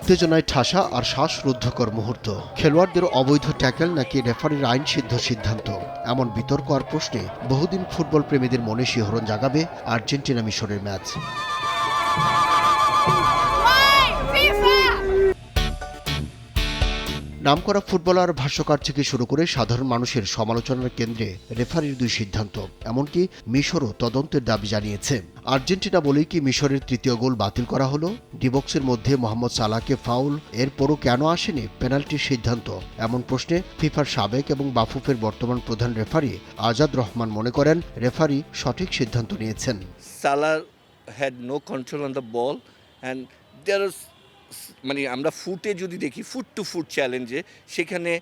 উত্তেজনায় ঠাসা আর শ্বাসরুদ্ধকর মুহূর্ত। খেলোয়াড়দের অবৈধ ট্যাকেল নাকি রেফারির আইনসিদ্ধ সিদ্ধান্ত, এমন বিতর্ক আর প্রশ্নে বহুদিন ফুটবল প্রেমীদের মনে শিহরণ জাগাবে আর্জেন্টিনা মিশরের ম্যাচ। নামকরা ফুটবলার, ভাষ্যকার থেকে শুরু করে সাধারণ মানুষের সমালোচনার কেন্দ্রে রেফারির দুই সিদ্ধান্ত। এমনকি মিশরও তদন্তের দাবি জানিয়েছে। আর্জেন্টিনা বলেই কি মিশরের তৃতীয় গোল বাতিল করা হলো? ডিবক্সের মধ্যে মোহাম্মদ সালাহকে ফাউল, এরপরও কেন আসেনি পেনাল্টির সিদ্ধান্ত? এমন প্রশ্নে ফিফার সাবেক এবং বাফুফের বর্তমান প্রধান রেফারি আজাদ রহমান মনে করেন রেফারি সঠিক সিদ্ধান্ত নিয়েছেন। Salah had no control on the ball and there মানে আমরা ফুটে যদি দেখি, ফুট টু ফুট চ্যালেঞ্জে সেখানে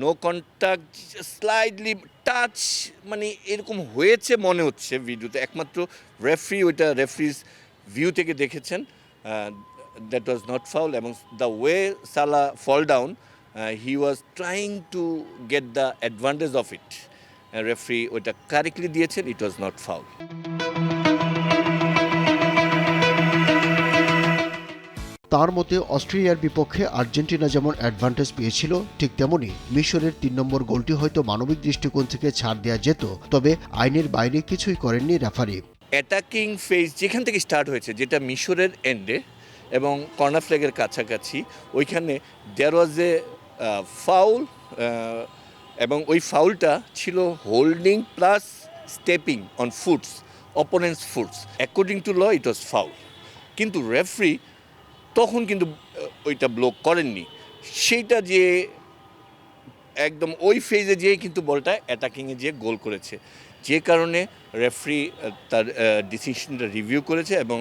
নো কন্ট্যাক্ট, স্লাইডলি টাচ, মানে এরকম হয়েছে মনে হচ্ছে ভিডিওতে। একমাত্র রেফারিজ ভিউ থেকে দেখেছেন দ্যাট ওয়াজ নট ফাউল। এবং the way Salah fall down, he was trying to get the advantage of it. Referee ওইটা কারেক্টলি দিয়েছেন, ইট ওয়াজ নট ফাউল। তার মতে অস্ট্রেলিয়ার বিপক্ষে আর্জেন্টিনা যেমন অ্যাডভান্টেজ পেয়েছিল, ঠিক তেমনি মিশরের ৩ নম্বর গোলটি হয়তো মানবিক দৃষ্টিকোণ থেকে ছাড় দেওয়া যেত, তবে আইনের বাইরে কিছুই করেননি রেফারি। অ্যাটাকিং ফেজ যেখান থেকে স্টার্ট হয়েছে, যেটা মিশরের এন্ডে এবং কর্নার ফ্ল্যাগের কাছাকাছি, ওইখানে দেয়ার ওয়াজ এ ফাউল, এবং ওই ফাউলটা ছিল holding plus stepping on foots, opponents foots. According to law it was foul, কিন্তু রেফারি তখন কিন্তু ওইটা ব্লক করেননি। সেইটা যে একদম ওই ফেজে যেয়ে কিন্তু বলটা অ্যাটাকিংয়ে যেয়ে গোল করেছে, যে কারণে রেফারি তার ডিসিশনটা রিভিউ করেছে এবং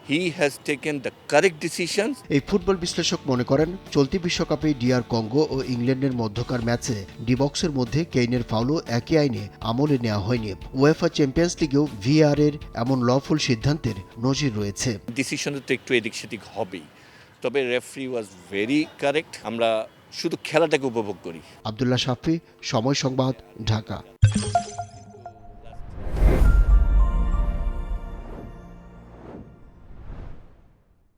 he has taken the correct decision. এই ফুটবল বিশ্লেষক মনে করেন চলতি বিশ্বকাপে ডিআর কঙ্গো ও ইংল্যান্ডের মধ্যকার ম্যাচে ডিবক্সের মধ্যে কেইনের ফাউলও একই আইনে আমলে নেওয়া হয়নি। উয়েফা চ্যাম্পিয়ন্স লিগেও ভিআর এর এমন লফুল সিদ্ধান্তের নজির রয়েছে। ডিসিশনে তো একটু এদিক সেদিক হবেই, তবে রেফারি ওয়াজ ভেরি কারেক্ট। আমরা শুধু খেলাটাকে উপভোগ করি। আব্দুল্লাহ শাফি, সময় সংবাদ, ঢাকা।